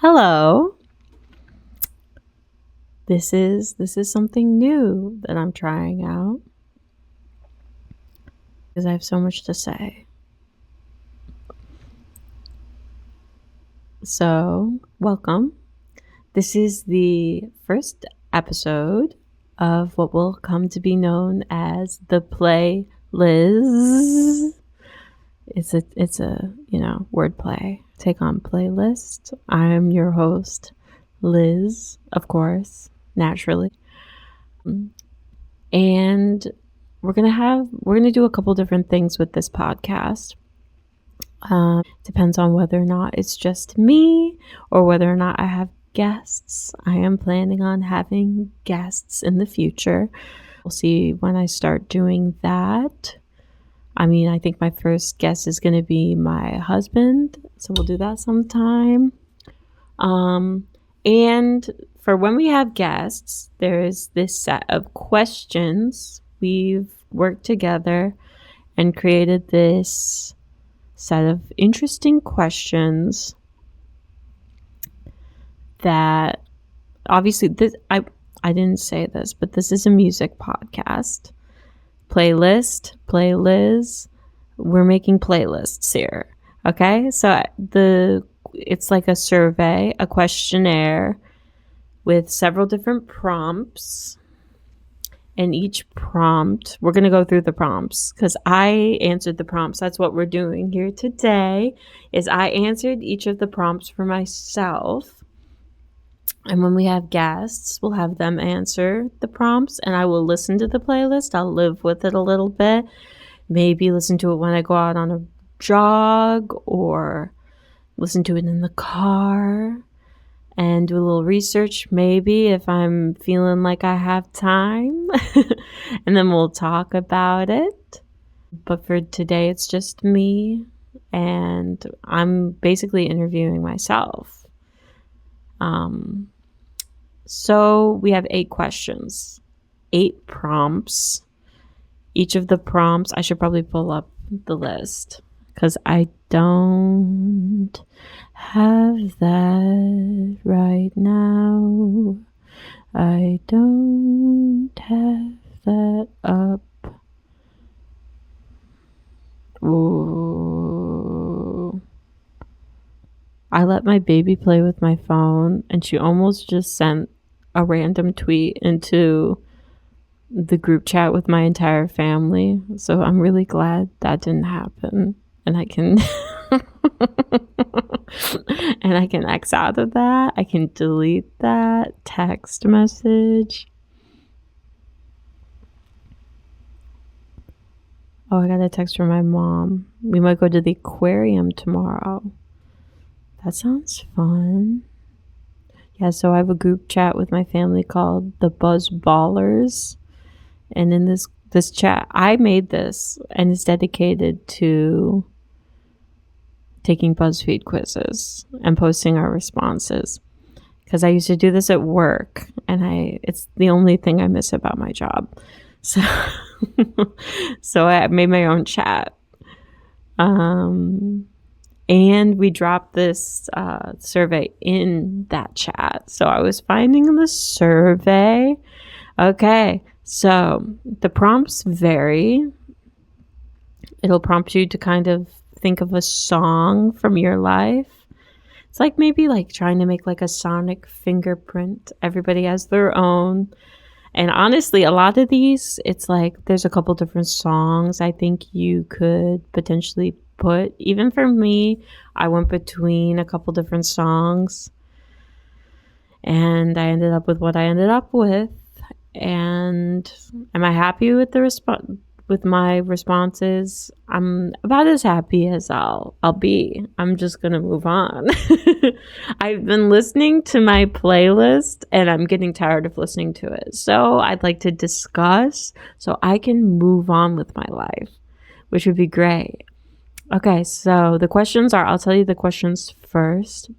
Hello. This is something new that I'm trying out because I have so much to say. So, welcome. This is the first episode of what will come to be known as the Play Liz. It's a wordplay. Take on playlist. I'm your host, Liz, of course, naturally. And we're gonna do a couple different things with this podcast. Depends on whether or not it's just me or whether or not I have guests. I am planning on having guests in the future. We'll see when I start doing that. I think my first guest is going to be my husband, so we'll do that sometime. And for when we have guests, there's this set of questions. We've worked together and created this set of interesting questions that obviously I didn't say this, but this is a music podcast. Playlist, Liz. We're making playlists here. Okay? So it's like a survey, a questionnaire with several different prompts. And each prompt, we're going to go through the prompts because I answered the prompts. That's what we're doing here today is I answered each of the prompts for myself. And when we have guests, we'll have them answer the prompts and I will listen to the playlist. I'll live with it a little bit. Maybe listen to it when I go out on a jog or listen to it in the car and do a little research maybe if I'm feeling like I have time. And then we'll talk about it. But for today, it's just me and I'm basically interviewing myself. So we have 8 questions, 8 prompts. Each of the prompts, I should probably pull up the list because I don't have that right now. I don't have that up. Ooh. I let my baby play with my phone and she almost just sent a random tweet into the group chat with my entire family. So I'm really glad that didn't happen. And I can and I can X out of that. I can delete that text message. Oh, I got a text from my mom. We might go to the aquarium tomorrow. That sounds fun. Yeah, so I have a group chat with my family called the Buzz Ballers. And in this chat, I made this and it's dedicated to taking BuzzFeed quizzes and posting our responses. Because I used to do this at work and it's the only thing I miss about my job. So, so I made my own chat. And we dropped this survey in that chat. So I was finding the survey. Okay, so the prompts vary. It'll prompt you to kind of think of a song from your life. It's like maybe like trying to make like a sonic fingerprint. Everybody has their own. And honestly, a lot of these, it's like there's a couple different songs I think you could potentially put. Even for me, I went between a couple different songs and I ended up with what I ended up with. And am I happy with with my responses? I'm about as happy as I'll be. I'm just gonna move on. I've been listening to my playlist and I'm getting tired of listening to it. So I'd like to discuss so I can move on with my life, which would be great. Okay, so the questions are, I'll tell you the questions first.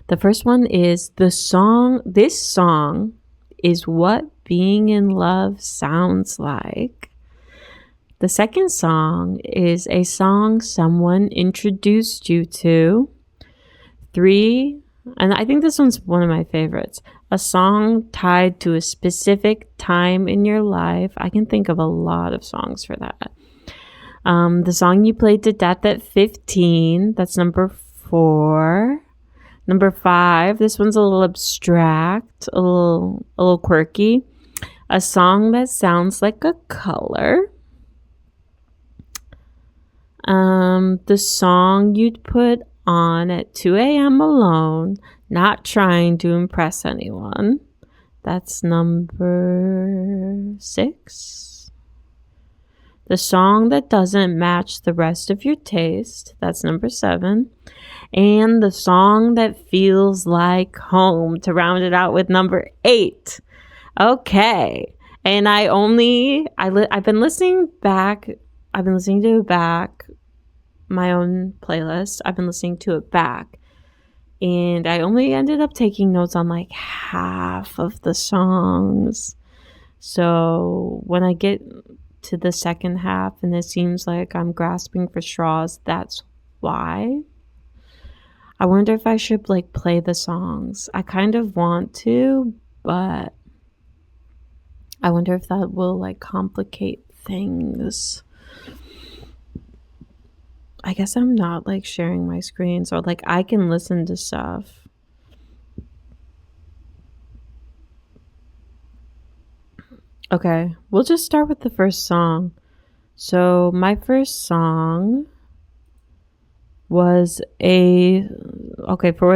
The first one is this song is what being in love sounds like. The second song is a song someone introduced you to. 3 And I think this one's one of my favorites. A song tied to a specific time in your life. I can think of a lot of songs for that. The song you played to death at 15. That's number 4. Number 5. This one's a little abstract, a little quirky. A song that sounds like a color. The song you'd put on at 2 a.m. alone, not trying to impress anyone. That's number 6. The song that doesn't match the rest of your taste. That's number 7. And the song that feels like home, to round it out with number 8. Okay. And I've been listening to back my own playlist. I've been listening to it back. And I only ended up taking notes on like half of the songs. So when I get to the second half and it seems like I'm grasping for straws, that's why. I wonder if I should like play the songs. I kind of want to, but I wonder if that will like complicate things. I guess I'm not like sharing my screen, so like I can listen to stuff. Okay, we'll just start with the first song. So my first song was for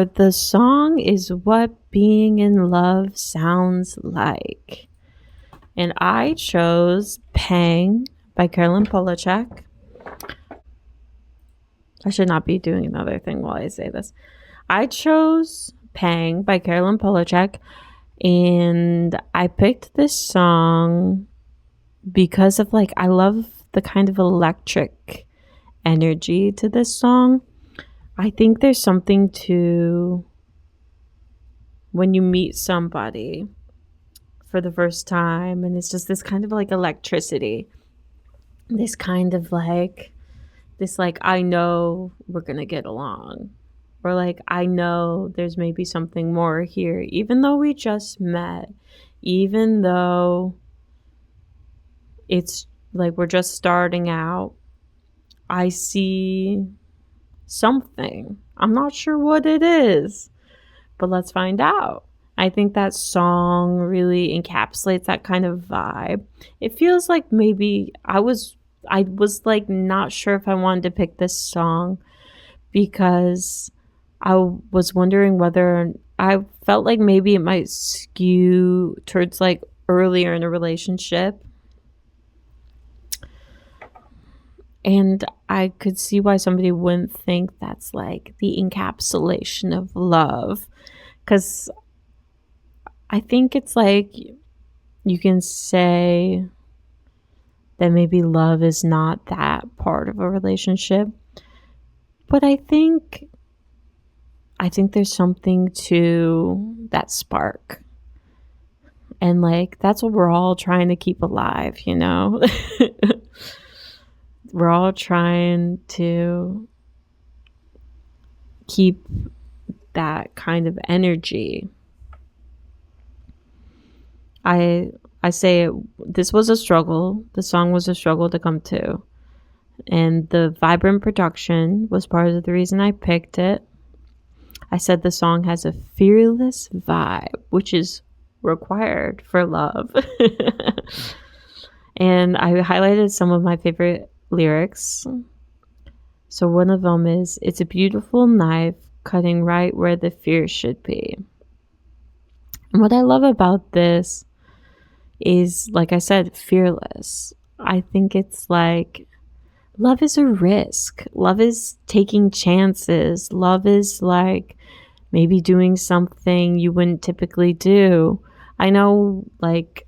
the song is What Being in Love Sounds Like. And I chose Pang by Caroline Polachek. I should not be doing another thing while I say this. I chose Pang by Caroline Polachek, and I picked this song because of like, I love the kind of electric energy to this song. I think there's something to when you meet somebody for the first time and it's just this kind of like electricity. This kind of like, I know we're going to get along. Or like, I know there's maybe something more here, even though we just met, even though it's like we're just starting out. I see something. I'm not sure what it is, but let's find out. I think that song really encapsulates that kind of vibe. It feels like maybe I was like not sure if I wanted to pick this song because I was wondering whether I felt like maybe it might skew towards like earlier in a relationship. And I could see why somebody wouldn't think that's like the encapsulation of love. Because I think it's like you can say that maybe love is not that part of a relationship. But I think there's something to that spark. And like, that's what we're all trying to keep alive, you know? We're all trying to keep that kind of energy. I say this was a struggle. The song was a struggle to come to. And the vibrant production was part of the reason I picked it. I said the song has a fearless vibe, which is required for love. And I highlighted some of my favorite lyrics. So one of them is, it's a beautiful knife cutting right where the fear should be. And what I love about this is, like I said, fearless. I think it's like, love is a risk. Love is taking chances. Love is like maybe doing something you wouldn't typically do. I know like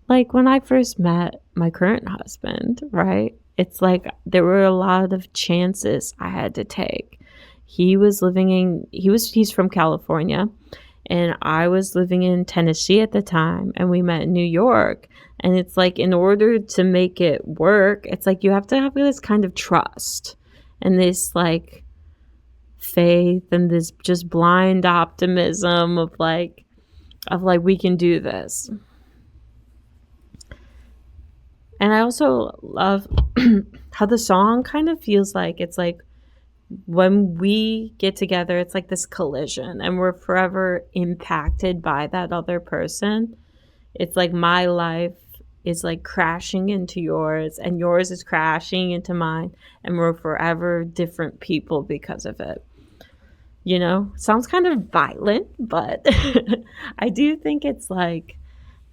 when I first met my current husband, right? It's like there were a lot of chances I had to take. He's from California, and I was living in Tennessee at the time, and we met in New York. And it's like, in order to make it work, it's like you have to have this kind of trust and this like faith and this just blind optimism of like we can do this. And I also love how the song kind of feels like it's like when we get together, it's like this collision and we're forever impacted by that other person. It's like my life is like crashing into yours and yours is crashing into mine, and we're forever different people because of it. You know, sounds kind of violent, but I do think it's like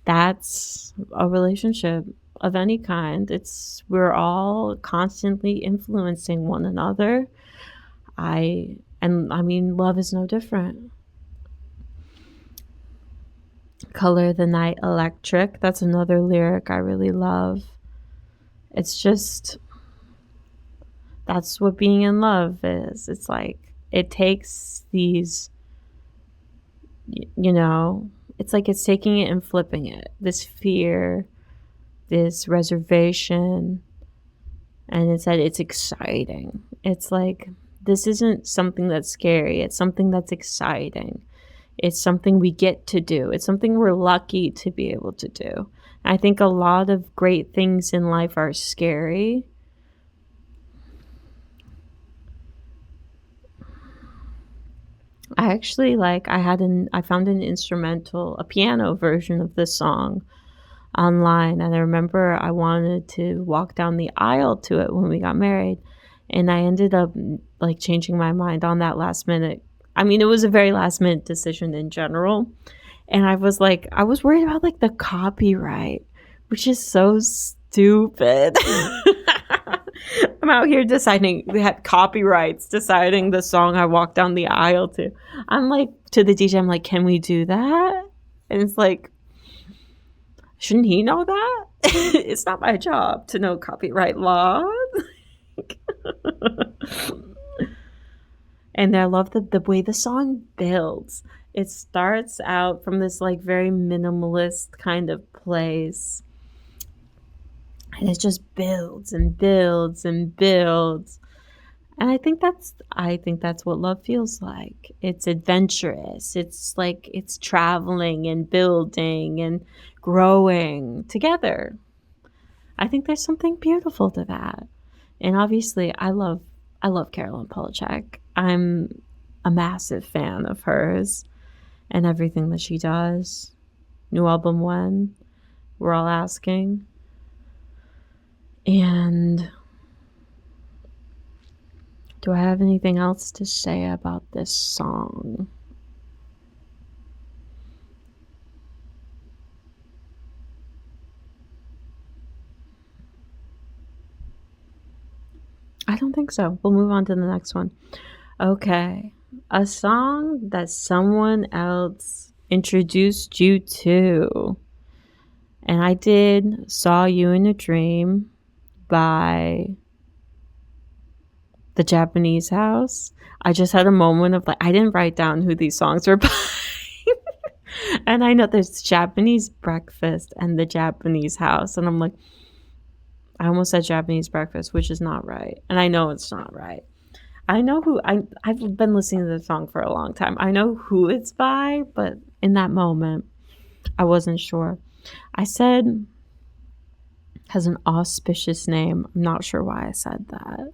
that's a relationship of any kind. It's we're all constantly influencing one another. I mean, love is no different. Color the Night Electric. That's another lyric I really love. It's just, that's what being in love is. It's like, it takes these, you know, it's like it's taking it and flipping it. This fear, this reservation, and it's that it's exciting. It's like, this isn't something that's scary. It's something that's exciting. It's something we get to do. It's something we're lucky to be able to do. I think a lot of great things in life are scary. I actually I found an instrumental, a piano version of this song online. And I remember I wanted to walk down the aisle to it when we got married. And I ended up like changing my mind on that last minute. I mean, it was a very last minute decision in general. And I was worried about like the copyright, which is so stupid. I'm out here deciding we had copyrights, deciding the song I walked down the aisle to. I'm like, to the DJ, I'm like, can we do that? And it's like, shouldn't he know that? It's not my job to know copyright laws. And I love the way the song builds. It starts out from this like very minimalist kind of place. And it just builds and builds and builds. And I think that's what love feels like. It's adventurous. It's like it's traveling and building and growing together. I think there's something beautiful to that. And obviously I love Caroline Polachek. I'm a massive fan of hers and everything that she does. New album when? We're all asking. And do I have anything else to say about this song? I don't think so. We'll move on to the next one. Okay. A song that someone else introduced you to. And I did Saw You in a Dream by The Japanese House. I just had a moment of like, I didn't write down who these songs were by. And I know there's Japanese Breakfast and The Japanese House. And I'm like, I almost said Japanese Breakfast, which is not right. And I know it's not right. I know who, I've been listening to the song for a long time. I know who it's by, but in that moment, I wasn't sure. I said, has an auspicious name. I'm not sure why I said that.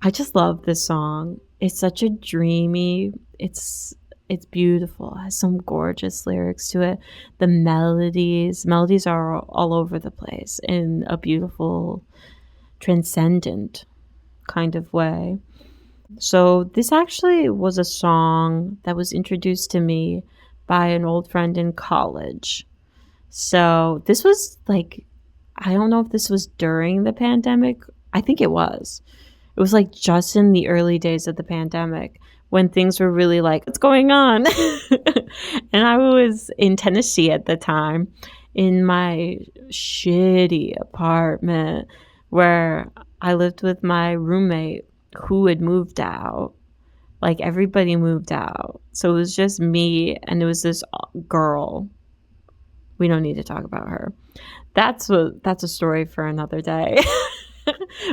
I just love this song. It's such a dreamy, it's beautiful. It has some gorgeous lyrics to it. The melodies are all over the place in a beautiful, transcendent kind of way. So this actually was a song that was introduced to me by an old friend in college. So this was like, I don't know if this was during the pandemic. I think it was. It was like just in the early days of the pandemic when things were really like, what's going on? And I was in Tennessee at the time in my shitty apartment where I lived with my roommate who had moved out. Like everybody moved out. So it was just me and it was this girl. We don't need to talk about her. That's a story for another day.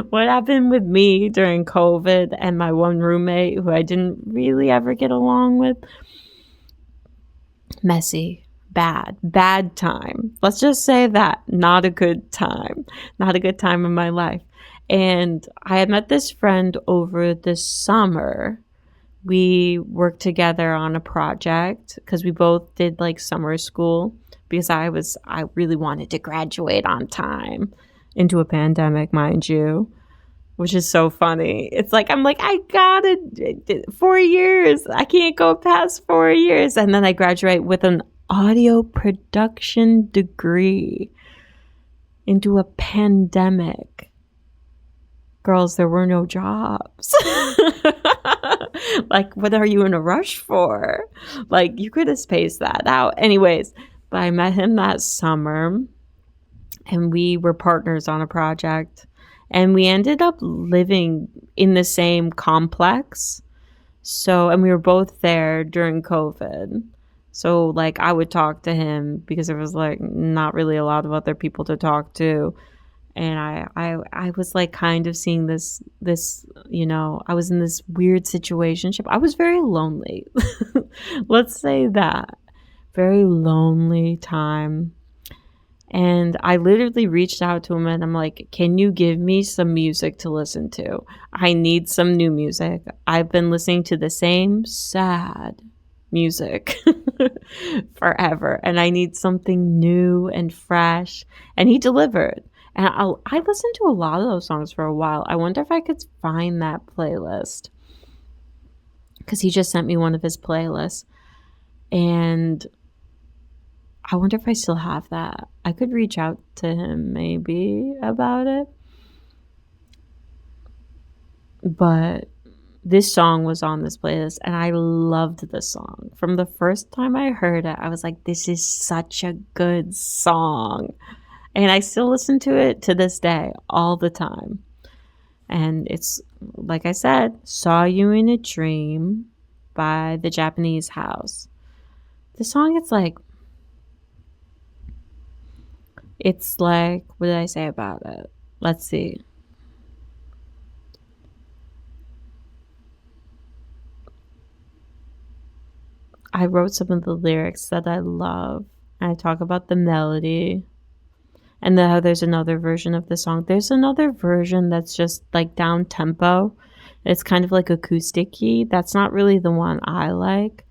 What happened with me during COVID and my one roommate who I didn't really ever get along with? Messy, bad time. Let's just say that. Not a good time. Not a good time in my life. And I had met this friend over this summer. We worked together on a project because we both did like summer school because I really wanted to graduate on time into a pandemic, mind you, which is so funny. It's like, I'm like, I got it 4 years. I can't go past 4 years. And then I graduate with an audio production degree into a pandemic. Girls, there were no jobs. Like, what are you in a rush for? Like, you could have spaced that out. Anyways, but I met him that summer and we were partners on a project. And we ended up living in the same complex. So, and we were both there during COVID. So, like, I would talk to him because there was, like, not really a lot of other people to talk to. And I was, like, kind of seeing this, you know, I was in this weird situationship. I was very lonely. Let's say that. Very lonely time. And I literally reached out to him and I'm like, can you give me some music to listen to? I need some new music. I've been listening to the same sad music forever. And I need something new and fresh. And he delivered. And I listened to a lot of those songs for a while. I wonder if I could find that playlist. Because he just sent me one of his playlists. And I wonder if I still have that. I could reach out to him maybe about it. But this song was on this playlist and I loved this song. From the first time I heard it, I was like, this is such a good song. And I still listen to it to this day, all the time. And it's, like I said, Saw You in a Dream by the Japanese House. The song, it's like, what did I say about it? Let's see. I wrote some of the lyrics that I love. I talk about the melody. And then there's another version of the song. There's another version that's just like down tempo. It's kind of like acoustic-y. That's not really the one I like.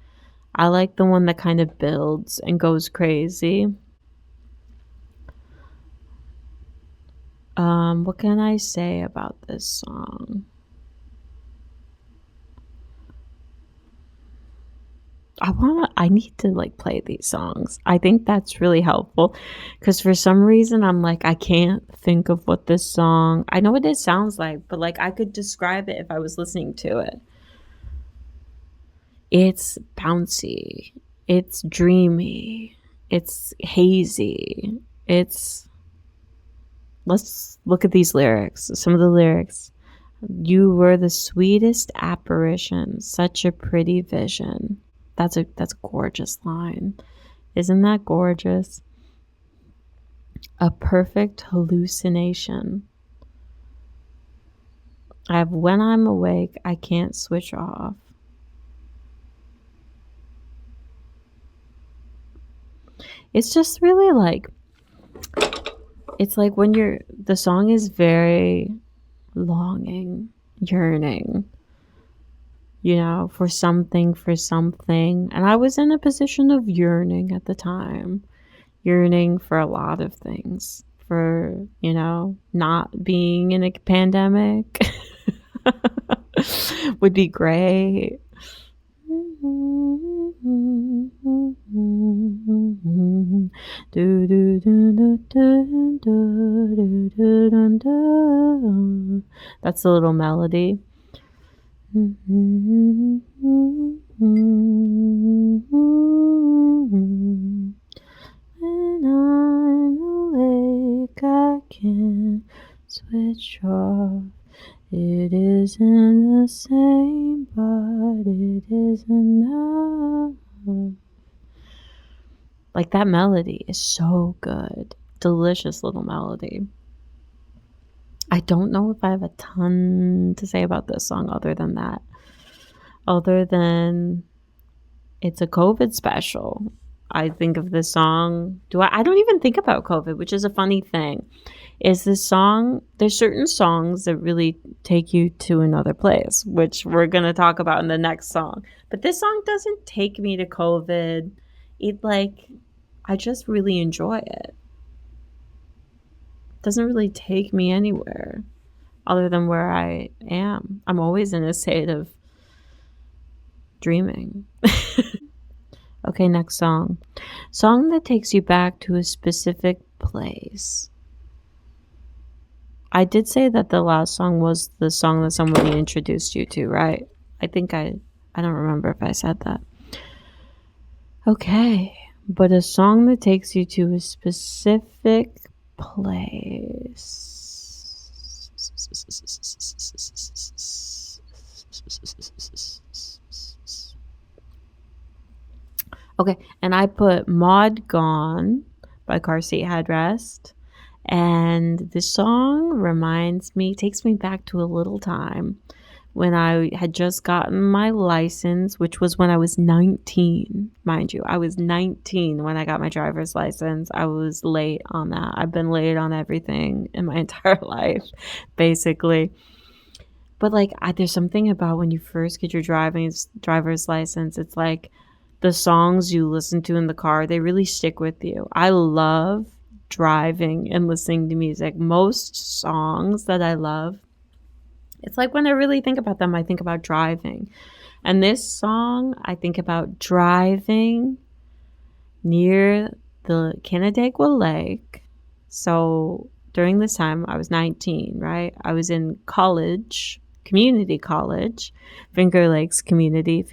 I like the one that kind of builds and goes crazy. What can I say about this song? I need to like play these songs. I think that's really helpful because for some reason I'm like, I can't think of what this song, I know what it sounds like, but like I could describe it if I was listening to it. It's bouncy. It's dreamy. It's hazy. Let's look at these lyrics. Some of the lyrics. You were the sweetest apparition, such a pretty vision. That's a gorgeous line. Isn't that gorgeous? A perfect hallucination. When I'm awake, I can't switch off. It's just really like, it's like when the song is very longing, yearning, you know, for something. And I was in a position of yearning at the time, yearning for a lot of things, for, you know, not being in a pandemic would be great. That's the little melody. When I'm awake, I can't switch off. It isn't the same, but it isn't enough. Like, that melody is so good. Delicious little melody. I don't know if I have a ton to say about this song other than that. Other than it's a COVID special. I think of this song. I don't even think about COVID, which is a funny thing. Is this song, there's certain songs that really take you to another place, which we're going to talk about in the next song. But this song doesn't take me to COVID. I just really enjoy it. It doesn't really take me anywhere other than where I am. I'm always in a state of dreaming. Okay, next song. Song that takes you back to a specific place. I did say that the last song was the song that somebody introduced you to, right? I don't remember if I said that. Okay, but a song that takes you to a specific place. Okay, and I put Mod Gone by Seat Headrest. And this song takes me back to a little time when I had just gotten my license, which was when I was 19, mind you. I was 19 when I got my driver's license. I was late on that. I've been late on everything in my entire life, basically. But there's something about when you first get your driver's license, it's like the songs you listen to in the car, they really stick with you. I love driving and listening to music. Most songs that I love, it's like when I really think about them, I think about driving. And this song, I think about driving near the Canandaigua Lake. So during this time, I was 19, right? I was in college, community college, Finger Lakes Community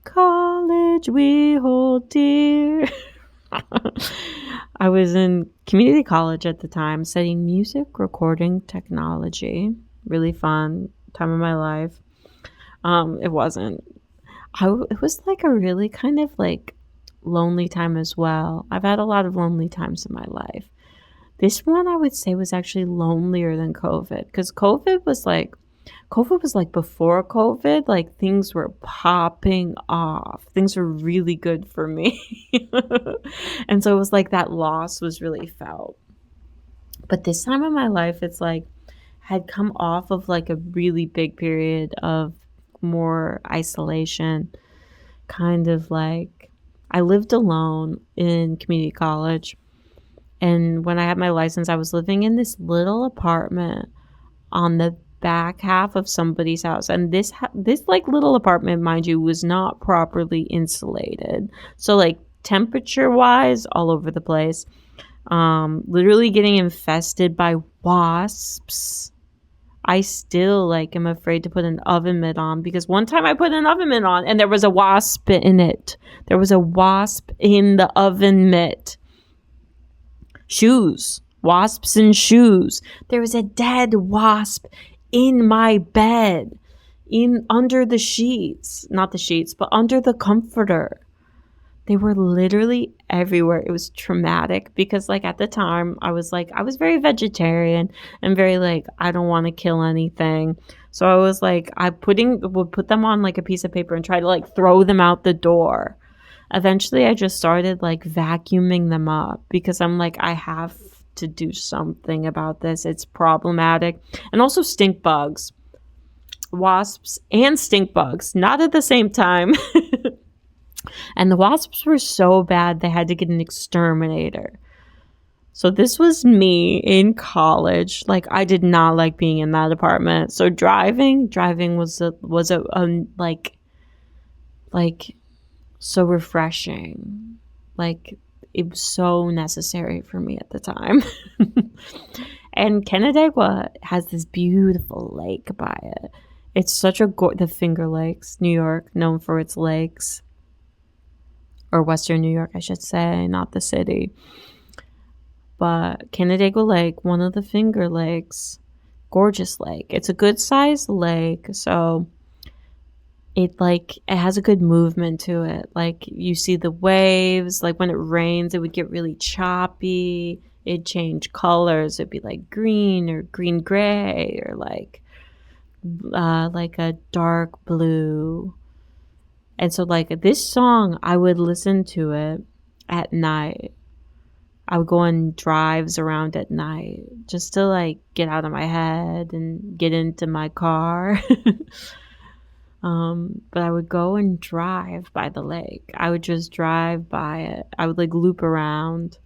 College we hold dear. I was in community college at the time studying music recording technology. Really fun time of my life. It wasn't. It was like a really kind of lonely time as well. I've had a lot of lonely times in my life. This one I would say was actually lonelier than COVID because COVID was like before COVID, things were popping off. Things were really good for me. And so it was like that loss was really felt. But this time in my life, it's had come off of a really big period of more isolation. Kind of I lived alone in community college. And when I had my license, I was living in this little apartment on the back half of somebody's house, and this little apartment, mind you, was not properly insulated, so temperature wise all over the place, literally getting infested by wasps. I still am afraid to put an oven mitt on because one time I put an oven mitt on and there was a wasp in it. There was a wasp in the oven mitt. Shoes. Wasps in shoes. There was a dead wasp in my bed, under the sheets, not the sheets, but under the comforter. They were literally everywhere. It was traumatic because at the time I was very vegetarian and very I don't want to kill anything. So I was would put them on a piece of paper and try to throw them out the door. Eventually I just started vacuuming them up because I'm I have to do something about this. It's problematic. And also stink bugs. Wasps and stink bugs, not at the same time. And the wasps were so bad they had to get an exterminator. So this was me in college. I did not like being in that apartment. So driving was so refreshing. It was so necessary for me at the time. And Canandaigua has this beautiful lake by it. It's such the Finger Lakes, New York, known for its lakes. Or Western New York, I should say, not the city. But Canandaigua Lake, one of the Finger Lakes, gorgeous lake. It's a good sized lake, so it has a good movement to it. You see the waves, when it rains, it would get really choppy. it'd change colors. It'd be like green or green gray or like a dark blue. And so like this song, I would listen to it at night. I would go on drives around at night just to like get out of my head and get into my car. But I would go and drive by the lake. I would just drive by it. I would like loop around.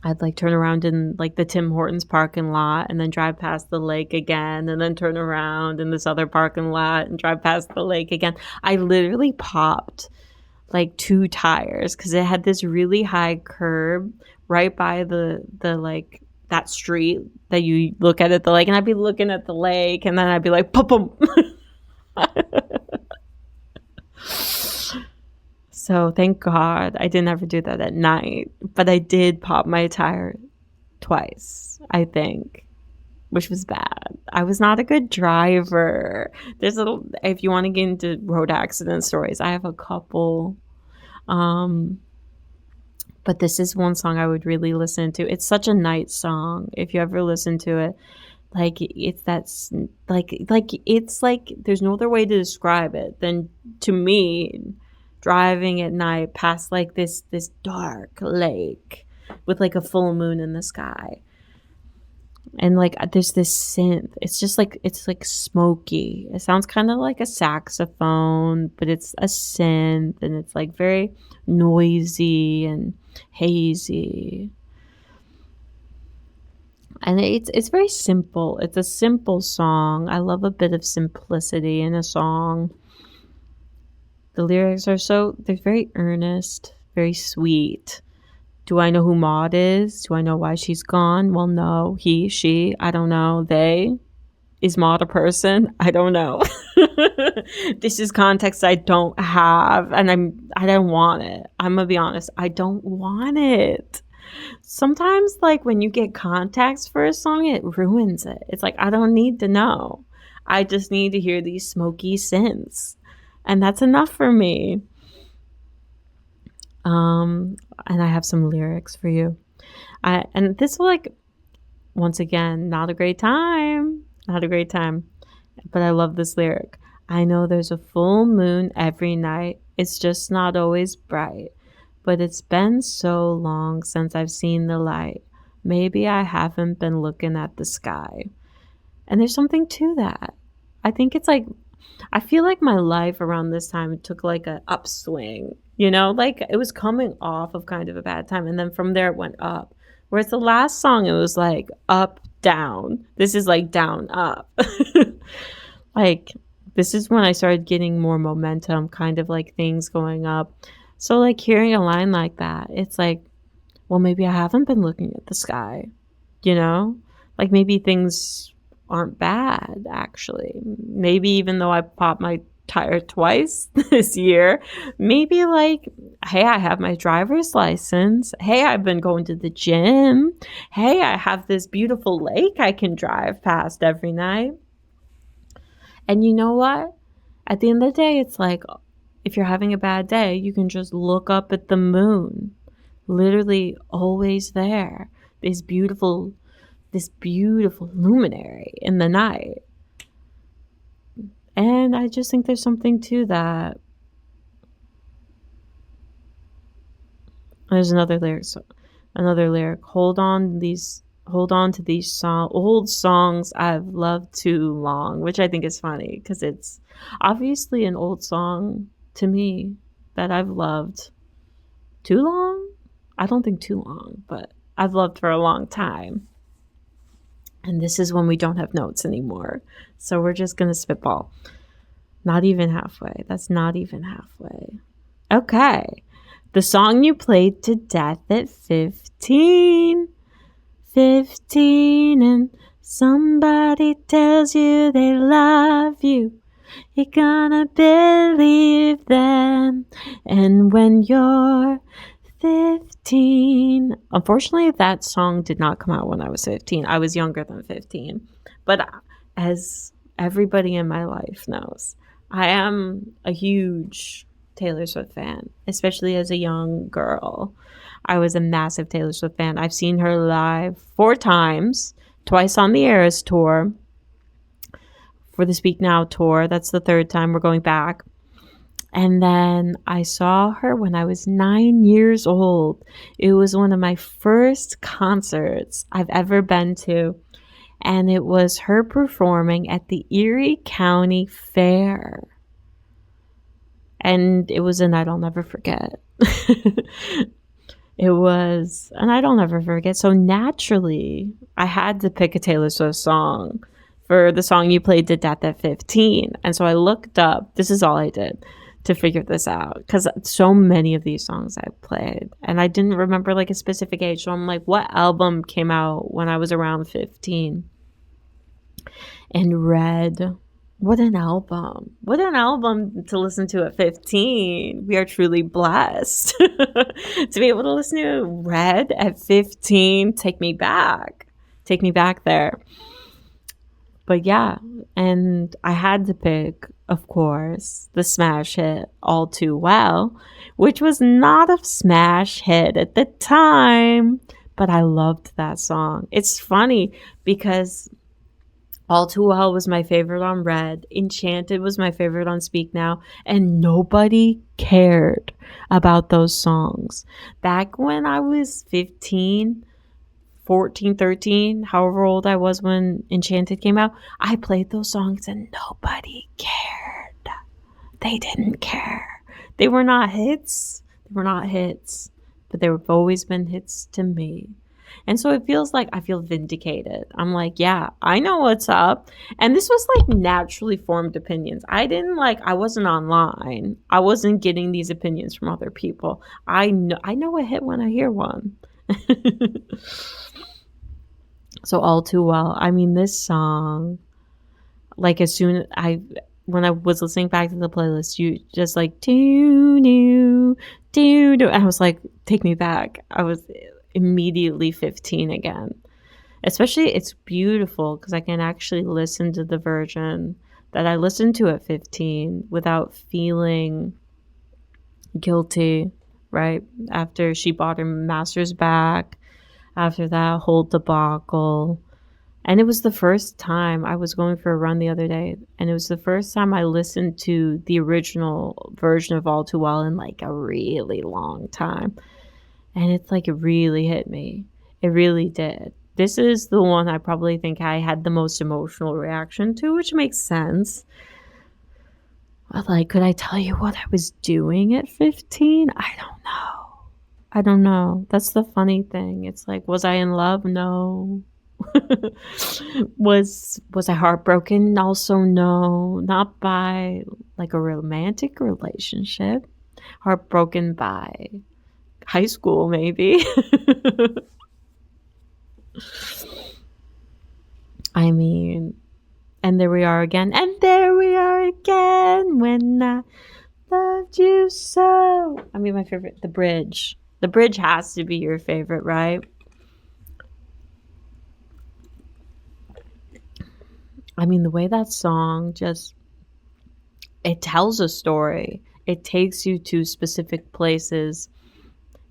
I'd like turn around in like the Tim Hortons parking lot and then drive past the lake again and then turn around in this other parking lot and drive past the lake again. I literally popped like 2 tires because it had this really high curb right by the like that street that you look at the lake, and I'd be looking at the lake and then I'd be like pop pum. So thank God I didn't ever do that at night, but I did pop my tire twice, I think, which was bad. I was not a good driver. If you want to get into road accident stories, I have a couple. But this is one song I would really listen to. It's such a night song. If you ever listen to it, like it's like there's no other way to describe it than, to me, driving at night past like this dark lake with like a full moon in the sky. And like there's this synth. It's like smoky. It sounds kind of like a saxophone, but it's a synth, and it's like very noisy and hazy. And it's very simple. It's a simple song. I love a bit of simplicity in a song. The lyrics they're very earnest, very sweet. Do I know who Maud is? Do I know why she's gone? Well, no. He, she, I don't know. They. Is Maud a person? I don't know. This is context I don't have, and I don't want it. I'm gonna be honest. I don't want it. Sometimes, like, when you get context for a song, it ruins it. It's like, I don't need to know. I just need to hear these smoky synths. And that's enough for me. And I have some lyrics for you. And this will, like, once again, not a great time. Not a great time. But I love this lyric. I know there's a full moon every night. It's just not always bright. But it's been so long since I've seen the light. Maybe I haven't been looking at the sky. And there's something to that. I think it's like, I feel like my life around this time took like an upswing, you know, like it was coming off of kind of a bad time. And then from there it went up. Whereas the last song, it was like up, down. This is like down, up. Like, this is when I started getting more momentum, kind of like things going up. So like hearing a line like that, it's like, well, maybe I haven't been looking at the sky, you know? Like maybe things aren't bad, actually. Maybe even though I popped my tire twice this year, maybe like, hey, I have my driver's license. Hey, I've been going to the gym. Hey, I have this beautiful lake I can drive past every night. And you know what? At the end of the day, it's like, if you're having a bad day, you can just look up at the moon. Literally always there. This beautiful luminary in the night. And I just think there's something to that. There's another lyric. Hold on to these old songs I've loved too long, which I think is funny because it's obviously an old song to me that I've loved too long. I don't think too long, but I've loved for a long time. And this is when we don't have notes anymore. So we're just going to spitball. Not even halfway. That's not even halfway. Okay. The song you played to death at 15. 15 and somebody tells you they love you. You're gonna believe them. And when you're 15. Unfortunately, that song did not come out when I was 15. I was younger than 15. But as everybody in my life knows, I am a huge Taylor Swift fan, especially as a young girl. I was a massive Taylor Swift fan. I've seen her live 4 times, twice on the Eras tour, for the Speak Now tour. That's the 3rd time we're going back. And then I saw her when I was 9 years old. It was one of my first concerts I've ever been to. And it was her performing at the Erie County Fair. And it was a night I'll never forget. It was a night I'll never forget. So naturally, I had to pick a Taylor Swift song for the song you played to death at 15. And so I looked up, this is all I did to figure this out, because so many of these songs I played and I didn't remember like a specific age. So I'm like, what album came out when I was around 15? And Red. What an album. What an album to listen to at 15. We are truly blessed to be able to listen to Red at 15. Take me back. Take me back there. But yeah, and I had to pick, of course, the smash hit All Too Well, which was not a smash hit at the time, but I loved that song. It's funny because All Too Well was my favorite on Red, Enchanted was my favorite on Speak Now, and nobody cared about those songs. Back when I was 15, 14, 13, however old I was when Enchanted came out, I played those songs and nobody cared. They didn't care. They were not hits. They were not hits, but they've always been hits to me. And so it feels like I feel vindicated. I'm like, yeah, I know what's up. And this was like naturally formed opinions. I wasn't online. I wasn't getting these opinions from other people. I know a hit when I hear one. So All Too Well. I mean, this song, like when I was listening back to the playlist, you just like, do. I was like, take me back. I was immediately 15 again. Especially, it's beautiful because I can actually listen to the version that I listened to at 15 without feeling guilty, right? After she bought her master's back, after that whole debacle. And it was the first time I was going for a run the other day, and it was the first time I listened to the original version of All Too Well in like a really long time. And it's like it really hit me. It really did. This is the one I probably think I had the most emotional reaction to, which makes sense. But like, could I tell you what I was doing at 15? I don't know. That's the funny thing. It's like, was I in love? No. Was I heartbroken? Also no. Not by like a romantic relationship. Heartbroken by high school, maybe. I mean, and there we are again. And there we are again when I loved you so. I mean, my favorite, the bridge. The bridge has to be your favorite, right? I mean, the way that song just, it tells a story. It takes you to specific places.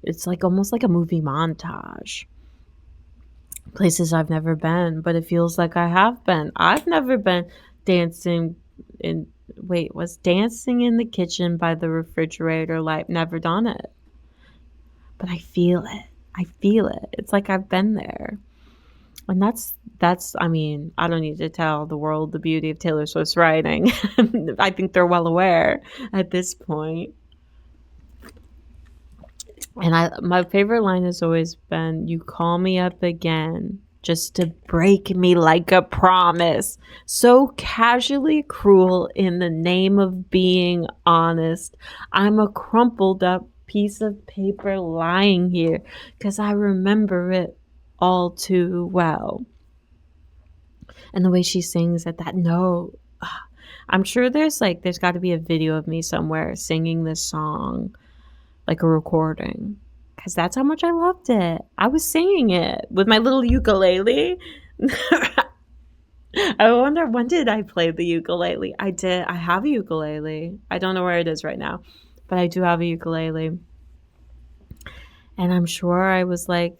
It's like almost like a movie montage. Places I've never been, but it feels like I have been. I've never been dancing in the kitchen by the refrigerator light. Never done it. But I feel it. It's like I've been there. And that's I mean, I don't need to tell the world the beauty of Taylor Swift's writing. I think they're well aware at this point. And my favorite line has always been, "You call me up again just to break me like a promise. So casually cruel in the name of being honest. I'm a crumpled up piece of paper lying here because I remember it all too well." And the way she sings at that note, I'm sure there's got to be a video of me somewhere singing this song, like a recording, because that's how much I loved it. I was singing it with my little ukulele. I wonder, when did I play the ukulele? I did. I have a ukulele. I don't know where it is right now, but I do have a ukulele. And I'm sure I was like,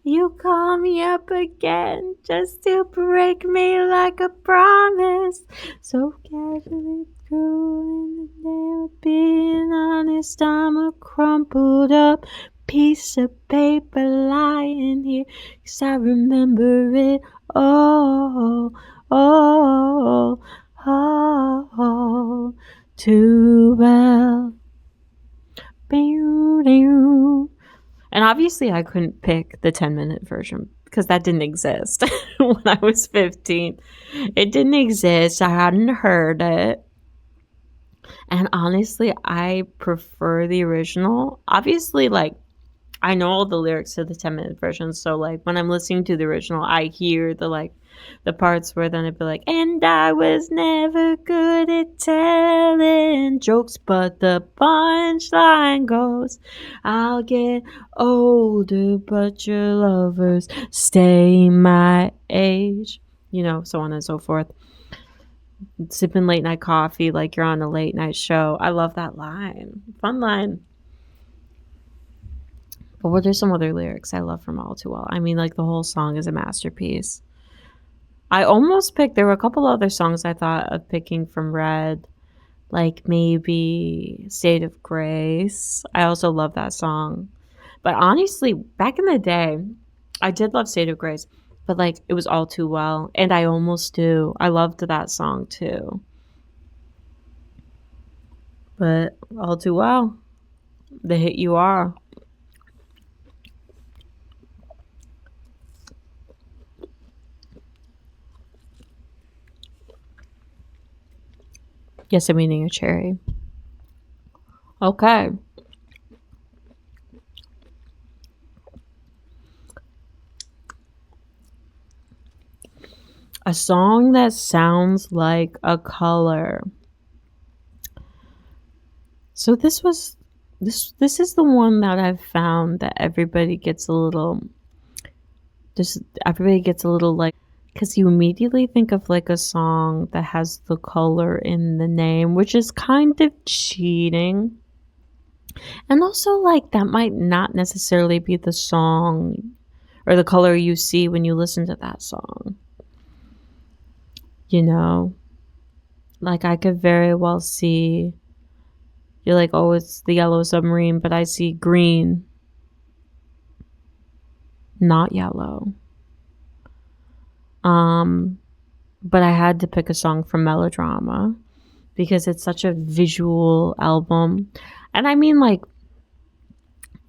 you call me up again just to break me like a promise. So casually true in the name of being honest. I'm a crumpled up piece of paper lying here. 'Cause I remember it all, all, all too well. And obviously I couldn't pick the 10-minute version because that didn't exist when I was 15. It didn't exist. I hadn't heard it. And honestly, I prefer the original. Obviously, like, I know all the lyrics to the 10-minute version, so like when I'm listening to the original, I hear the parts where then it'd be like, and I was never good at telling jokes, but the punchline goes, I'll get older, but your lovers stay my age, so on and so forth. Sipping late night coffee like you're on a late night show. I love that line. Fun line. But there's some other lyrics I love from All Too Well. I mean, like, the whole song is a masterpiece. I almost picked, there were a couple other songs I thought of picking from Red, like maybe State of Grace. I also love that song. But honestly, back in the day, I did love State of Grace, but like it was All Too Well. And I Almost Do. I loved that song too. But All Too Well, the hit you are. Yes, I'm eating a cherry. Okay. A song that sounds like a color. So this is the one that I've found that everybody gets a little like, because you immediately think of like a song that has the color in the name, which is kind of cheating. And also, like, that might not necessarily be the song or the color you see when you listen to that song. Like, I could very well see, you're like, oh, it's the Yellow Submarine, but I see green, not yellow. But I had to pick a song from Melodrama because it's such a visual album. And I mean, like,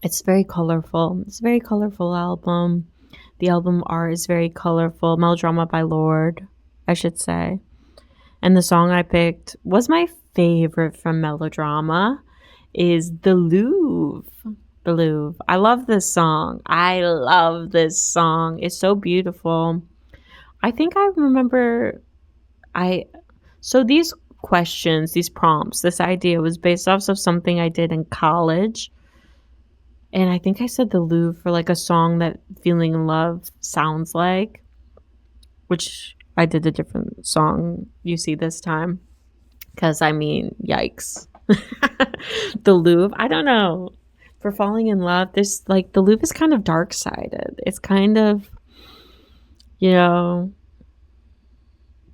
it's very colorful. It's a very colorful album. The album art is very colorful. Melodrama by Lorde, I should say. And the song I picked was my favorite from Melodrama is The Louvre. The Louvre. I love this song. It's so beautiful. I think I remember so these questions, these prompts, this idea was based off of something I did in college. And I think I said the Louvre for like a song that Feeling in Love sounds like, which I did a different song, you see, this time. Because, I mean, yikes. The Louvre, I don't know. For Falling in Love, there's like, the Louvre is kind of dark-sided. It's kind of, to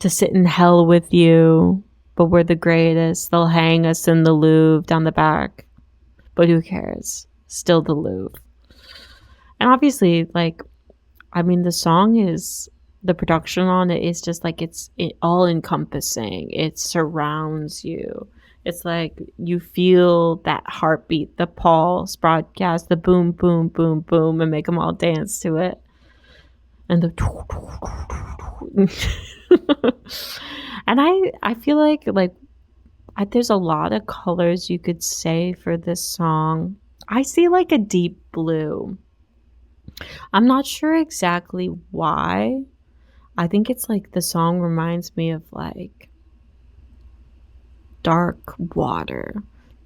sit in hell with you, but we're the greatest. They'll hang us in the Louvre down the back. But who cares? Still the Louvre. And obviously, like, I mean, the production on it is just like, it's all encompassing. It surrounds you. It's like you feel that heartbeat, the pulse broadcast, the boom, boom, boom, boom, and make them all dance to it. And the and I feel like there's a lot of colors you could say for this song. I see like a deep blue. I'm not sure exactly why. I think it's like the song reminds me of like dark water,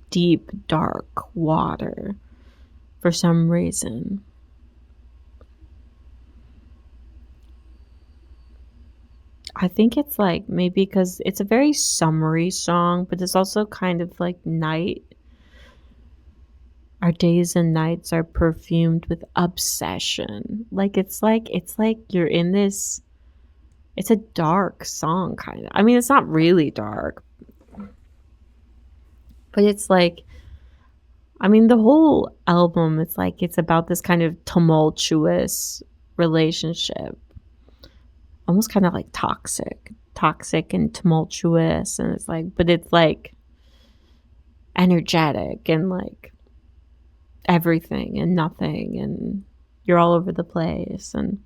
deep dark water for some reason. I think it's like maybe because it's a very summery song, but it's also kind of like night. Our days and nights are perfumed with obsession. It's like you're in this. It's a dark song, kind of. I mean, it's not really dark, but it's like, I mean, the whole album, it's about this kind of tumultuous relationship, almost kind of like toxic and tumultuous. And but it's like energetic and like everything and nothing. And you're all over the place. And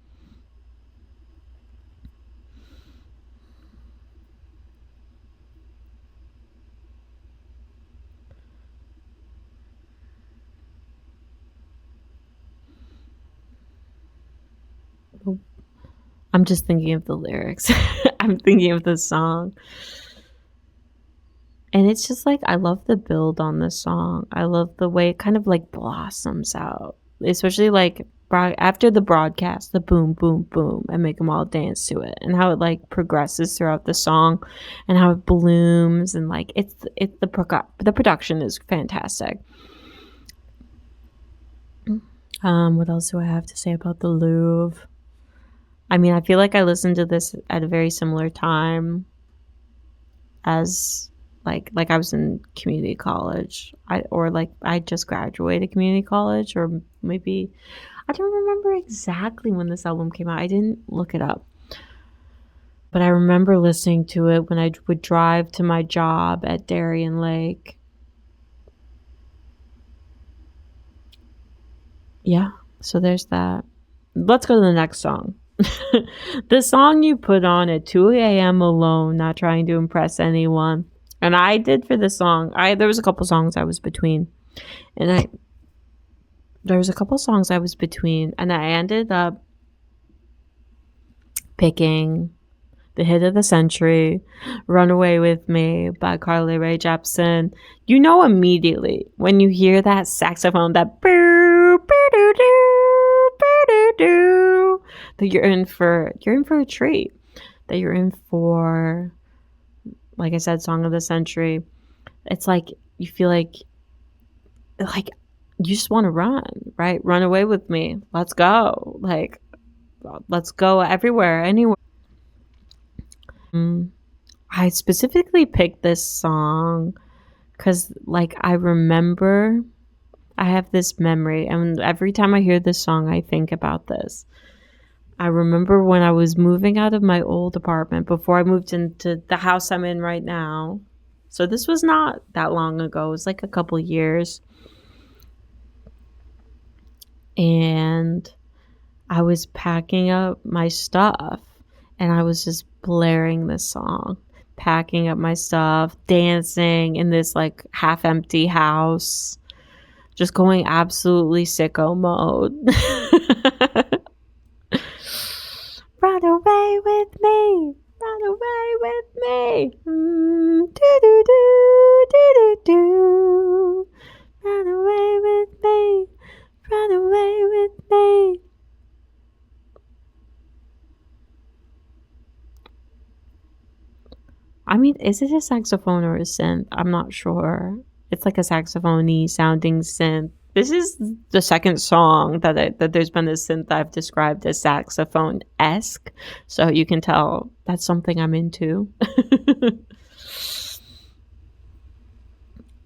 I'm just thinking of the lyrics. I'm thinking of the song. And it's just like, I love the build on the song. I love the way it kind of like blossoms out, especially like after the broadcast, the boom, boom, boom, and make them all dance to it, and how it like progresses throughout the song, and how it blooms, and like it's the production is fantastic. What else do I have to say about the Louvre? I mean, I feel like I listened to this at a very similar time as like I was in community college. I just graduated community college, or maybe I don't remember exactly when this album came out. I didn't look it up. But I remember listening to it when I would drive to my job at Darien Lake. Yeah, so there's that. Let's go to the next song. The song you put on at 2 a.m. alone, not trying to impress anyone. And I did for this song. There was a couple songs I was between. And I ended up picking the hit of the century, Runaway with Me by Carly Rae Jepsen. You know immediately when you hear that saxophone, that boo, boo, doo, doo, boo, doo, doo, that you're in for a treat. That you're in for, like I said, song of the century. It's like you feel like you just want to run, right? Run away with me. Let's go. Like, let's go everywhere, anywhere. I specifically picked this song because, like, I remember I have this memory, and every time I hear this song, I think about this. I remember when I was moving out of my old apartment before I moved into the house I'm in right now. So this was not that long ago. It was like a couple years. And I was packing up my stuff, and I was just blaring this song, packing up my stuff, dancing in this like half empty house, just going absolutely sicko mode. Run away with me, run away with me. Do do do do do do. Run away with me, run away with me. I mean, is it a saxophone or a synth? I'm not sure. It's like a saxophone-y sounding synth. This is the second song that there's been a synth I've described as saxophone-esque. So you can tell that's something I'm into.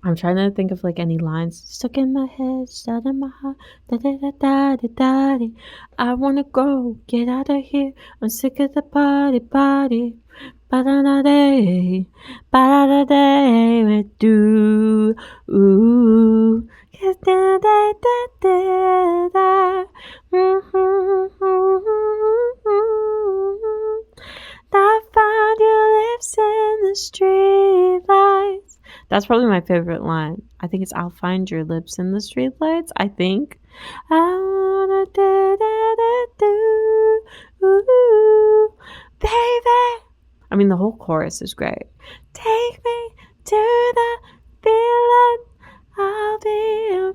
I'm trying to think of like any lines stuck in my head, stuck in my heart. Da da da da da da. Da. I wanna go, get out of here. I'm sick of the party. Ba-da-da-day, ba-da-da-day with do, ooh. Da-da-da-da-da. I found your lips in the streetlights. That's probably my favorite line. I think it's I'll find your lips in the streetlights. I think. I wanna do da da do, ooh, baby. I mean, the whole chorus is great. Take me to the feeling. I'll be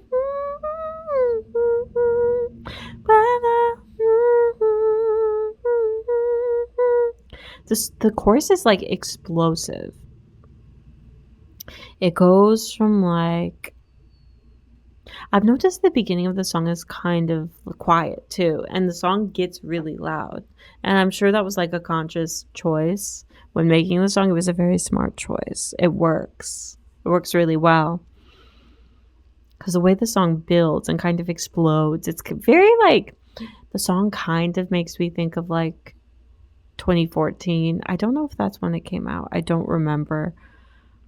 the chorus is like explosive. It goes from like, I've noticed the beginning of the song is kind of quiet too, and the song gets really loud. And I'm sure that was like a conscious choice when making the song. It was a very smart choice. It works. It works really well because the way the song builds and kind of explodes, it's very like the song kind of makes me think of like 2014. I don't know if that's when it came out. I don't remember.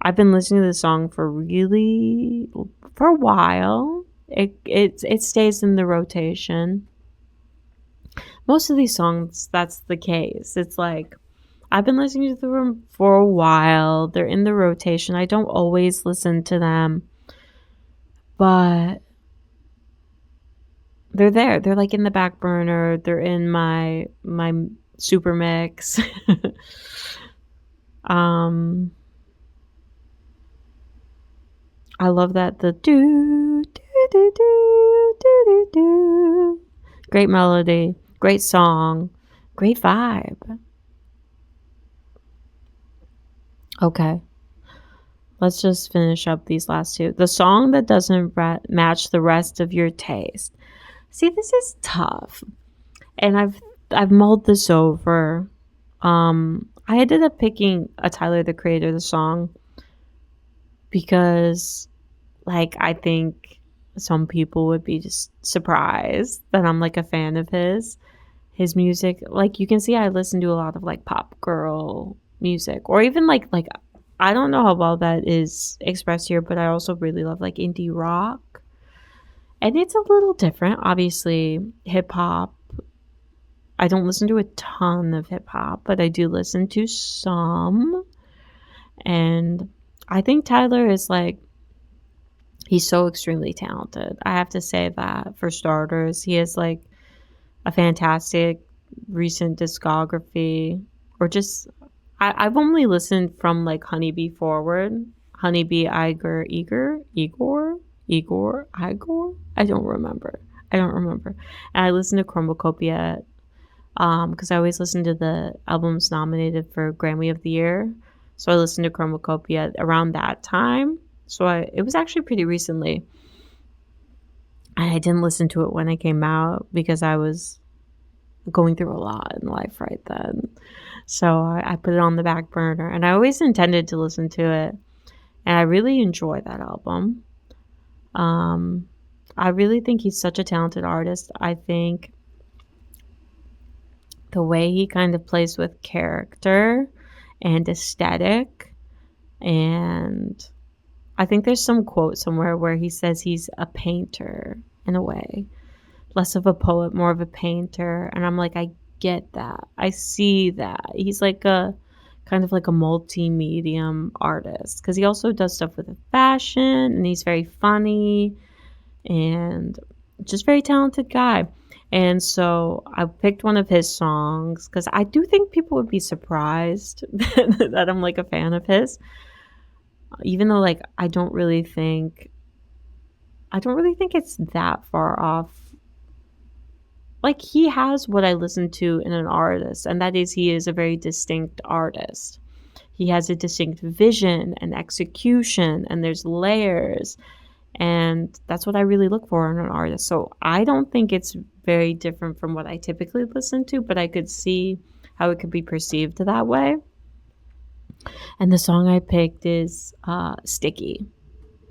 I've been listening to the song for a while. It stays in the rotation. Most of these songs, that's the case. It's like I've been listening to them for a while. They're in the rotation. I don't always listen to them, but they're there. They're like in the back burner. They're in my super mix. I love that the do do do do do do do. Great melody, great song, great vibe. Okay, let's just finish up these last two. The song that doesn't match the rest of your taste. See, this is tough, and I've mulled this over. I ended up picking a Tyler the Creator the song because, like, I think some people would be just surprised that I'm like a fan of his music. Like, you can see I listen to a lot of like pop girl music, or even like I don't know how well that is expressed here, but I also really love like indie rock, and it's a little different. Obviously, hip hop. I don't listen to a ton of hip hop, but I do listen to some, and I think Tyler is like, he's so extremely talented. I have to say that for starters. He has like a fantastic recent discography, or just I've only listened from like Honeybee forward. Honeybee, Igor. I don't remember. And I listened to Chromacopia because I always listen to the albums nominated for Grammy of the Year. So I listened to Chromacopia around that time. So it was actually pretty recently. And I didn't listen to it when it came out because I was going through a lot in life right then. So I put it on the back burner. And I always intended to listen to it. And I really enjoy that album. I really think he's such a talented artist. I think the way he kind of plays with character and aesthetic, and I think there's some quote somewhere where he says he's a painter in a way, less of a poet, more of a painter. And I'm like, I get that. I see that. He's like a kind of like a multi-medium artist because he also does stuff with fashion, and he's very funny and just very talented guy. And so I picked one of his songs because I do think people would be surprised that I'm like a fan of his. Even though like I don't really think it's that far off. Like, he has what I listen to in an artist, and that is he is a very distinct artist. He has a distinct vision and execution, and there's layers, and that's what I really look for in an artist. So I don't think it's very different from what I typically listen to, but I could see how it could be perceived that way. And the song I picked is Sticky,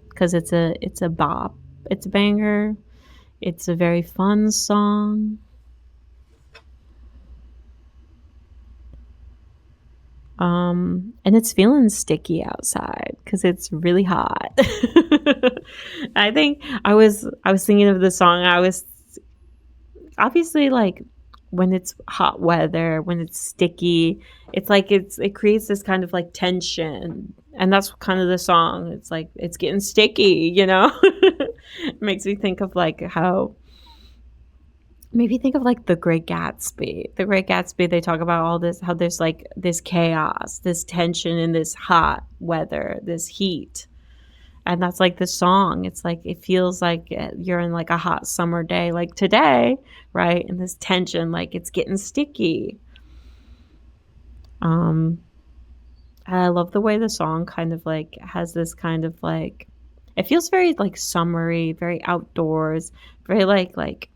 because it's a bop. It's a banger. It's a very fun song. And it's feeling sticky outside because it's really hot. I think I was thinking of the song. I was obviously like, when it's hot weather, when it's sticky, it's like it creates this kind of like tension, and that's kind of the song. It's like it's getting sticky, you know. It makes me think of like maybe think of like The Great Gatsby. The Great Gatsby, they talk about all this, how there's like this chaos, this tension in this hot weather, this heat. And that's like the song. It's like, it feels like you're in like a hot summer day, like today, right? And this tension, like it's getting sticky. I love the way the song kind of like has this kind of like It feels very like summery, very outdoors, very like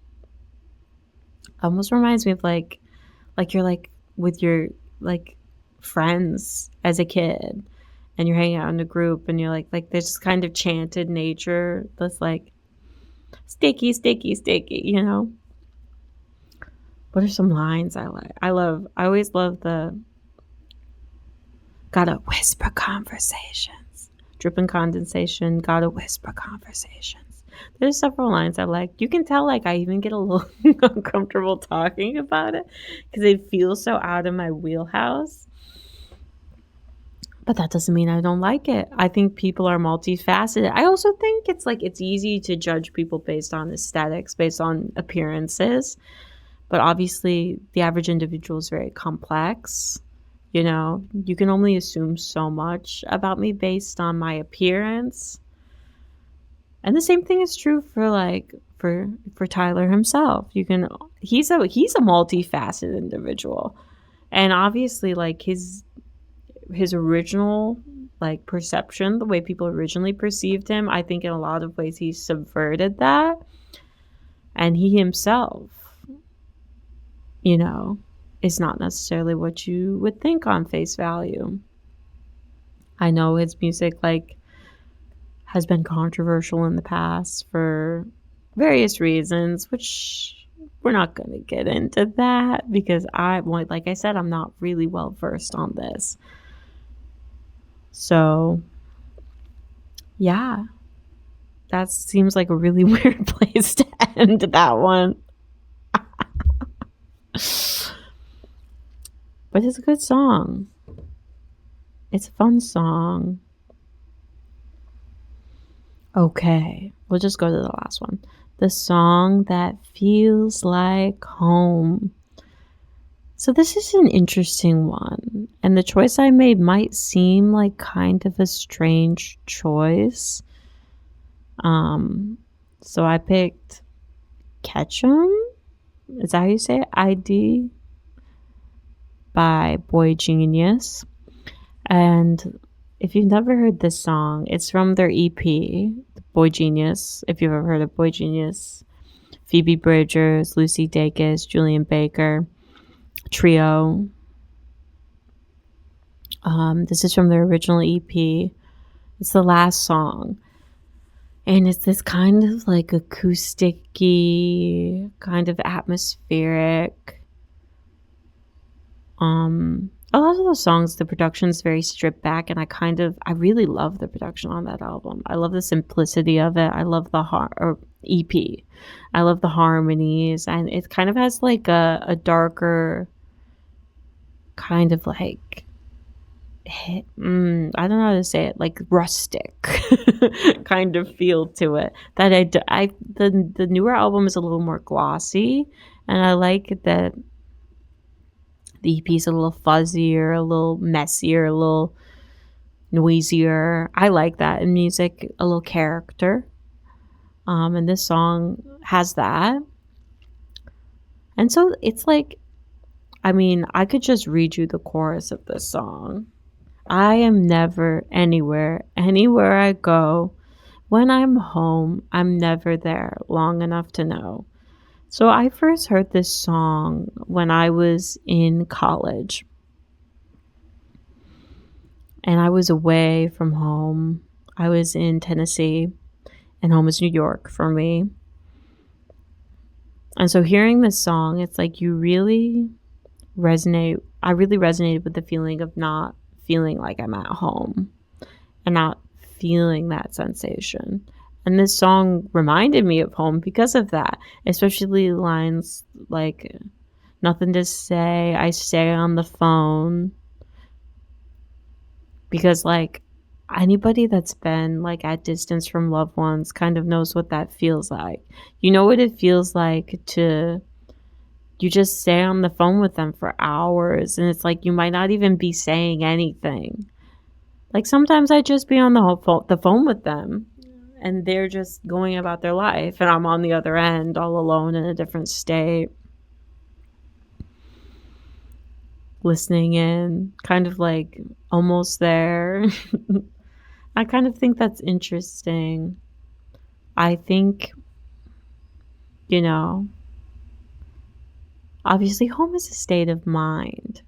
almost reminds me of like you're like with your like friends as a kid and you're hanging out in a group and you're like there's this kind of chanted nature that's like sticky, sticky, sticky, you know? What are some lines I like? I always love the gotta whisper conversations. Dripping condensation, gotta whisper conversations. There's several lines I like. You can tell like I even get a little uncomfortable talking about it because it feels so out of my wheelhouse. But that doesn't mean I don't like it. I think people are multifaceted. I also think it's easy to judge people based on aesthetics, based on appearances. But obviously the average individual is very complex. You know, you can only assume so much about me based on my appearance. And the same thing is true for like for Tyler himself. He's a multifaceted individual. And obviously like his original like perception, the way people originally perceived him, I think in a lot of ways he subverted that. And he himself, you know, is not necessarily what you would think on face value. I know his music like has been controversial in the past for various reasons, which we're not going to get into that because like I said, I'm not really well versed on this. So, yeah, that seems like a really weird place to end that one. But it's a good song. It's a fun song. Okay, we'll just go to the last one. The song that feels like home. So this is an interesting one, and the choice I made might seem like kind of a strange choice. So I picked Ketchum. Is that how you say it? ID by boygenius. And if you've never heard this song, it's from their EP, boygenius. If you've ever heard of boygenius, Phoebe Bridgers, Lucy Dacus, Julian Baker, trio. This is from their original EP. It's the last song. And it's this kind of like acoustic-y, kind of atmospheric. A lot of those songs, the production is very stripped back, and I really love the production on that album. I love the simplicity of it. I love the EP. I love the harmonies, and it kind of has like a darker kind of like I don't know how to say it, like rustic kind of feel to it. That the newer album is a little more glossy, and I like that the EP is a little fuzzier, a little messier, a little noisier. I like that in music, a little character. And this song has that. And so it's like, I mean, I could just read you the chorus of this song. I am never anywhere I go. When I'm home, I'm never there long enough to know. So I first heard this song when I was in college. And I was away from home. I was in Tennessee, and home is New York for me. And so hearing this song, it's like I really resonated with the feeling of not feeling like I'm at home and not feeling that sensation. And this song reminded me of home because of that, especially lines like, nothing to say, I stay on the phone. Because like anybody that's been like at distance from loved ones kind of knows what that feels like. You know what it feels like to you just stay on the phone with them for hours, and it's like you might not even be saying anything. Like sometimes I just be on the phone with them, and they're just going about their life, and I'm on the other end all alone in a different state, listening in, kind of like almost there. I kind of think that's interesting. I think, you know, obviously home is a state of mind.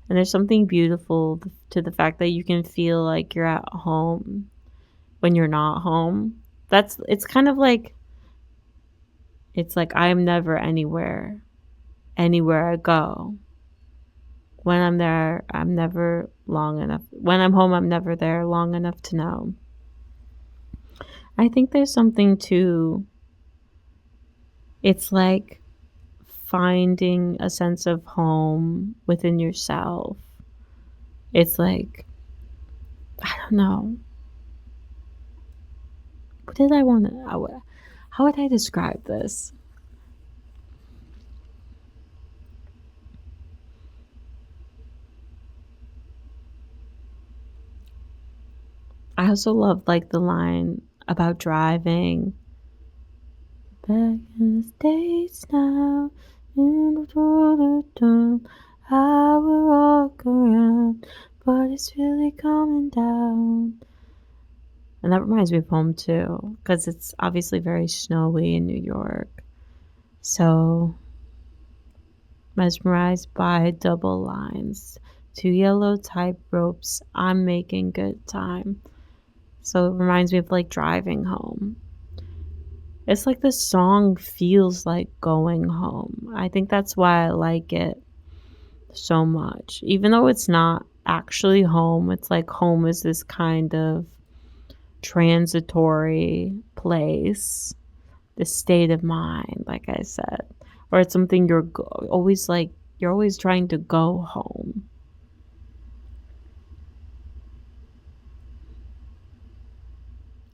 And there's something beautiful to the fact that you can feel like you're at home when you're not home. It's kind of like, it's like I'm never anywhere I go. When I'm there, I'm never long enough. When I'm home, I'm never there long enough to know. I think there's something to, it's like finding a sense of home within yourself. It's like, I don't know. What did I want to, how would I describe this? I also love like the line about driving. Back in the States now, in the border town, I will walk around, but it's really coming down. And that reminds me of home too, because it's obviously very snowy in New York. So, mesmerized by double lines, 2 yellow type ropes, I'm making good time. So it reminds me of like driving home. It's like the song feels like going home. I think that's why I like it so much. Even though it's not actually home, it's like home is this kind of transitory place, this state of mind, like I said. Or it's something you're always like, you're always trying to go home.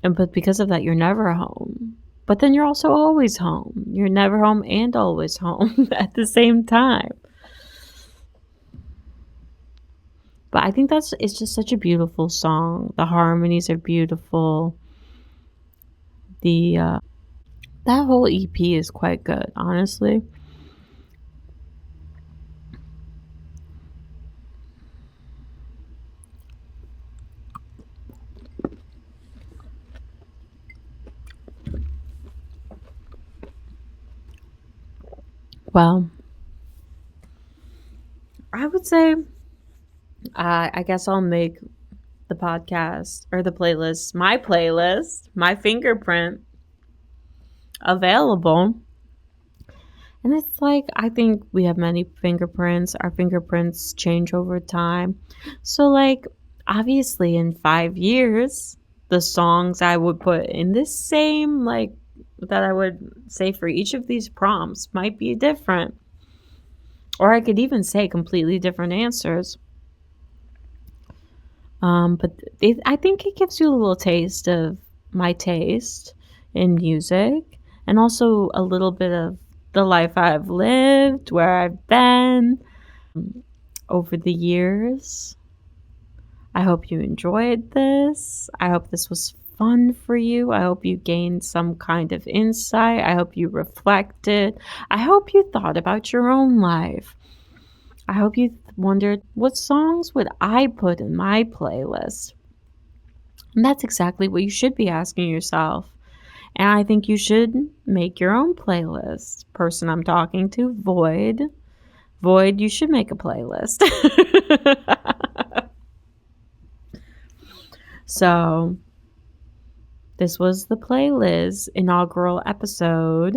But because of that, you're never home. But then you're also always home. You're never home and always home at the same time. But I think it's just such a beautiful song. The harmonies are beautiful. That whole EP is quite good, honestly. Well, I would say I guess I'll make the podcast or the playlist, my fingerprint available. And it's like, I think we have many fingerprints. Our fingerprints change over time. So, like, obviously, in 5 years, the songs I would put in this same, like, that I would say for each of these prompts might be different. Or I could even say completely different answers. But I think it gives you a little taste of my taste in music and also a little bit of the life I've lived, where I've been over the years. I hope you enjoyed this. I hope this was fun for you. I hope you gained some kind of insight. I hope you reflected. I hope you thought about your own life. I hope you wondered, what songs would I put in my playlist? And that's exactly what you should be asking yourself. And I think you should make your own playlist. Person I'm talking to, Void. Void, you should make a playlist. So, this was the playlist inaugural episode.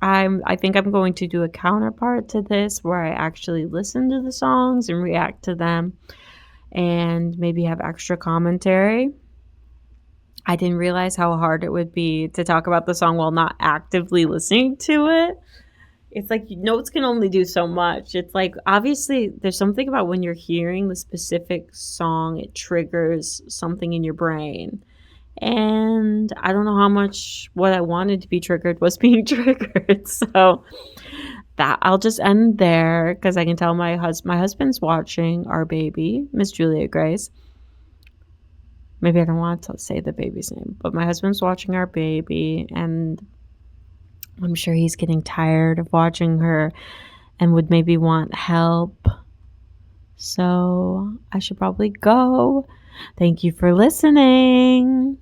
I think I'm going to do a counterpart to this where I actually listen to the songs and react to them and maybe have extra commentary. I didn't realize how hard it would be to talk about the song while not actively listening to it. It's like notes can only do so much. It's like, obviously, there's something about when you're hearing the specific song, it triggers something in your brain. And I don't know how much what I wanted to be triggered was being triggered. So that I'll just end there because I can tell my husband's watching our baby, Miss Julia Grace. Maybe I don't want to say the baby's name, but my husband's watching our baby, and I'm sure he's getting tired of watching her and would maybe want help So I should probably go. Thank you for listening.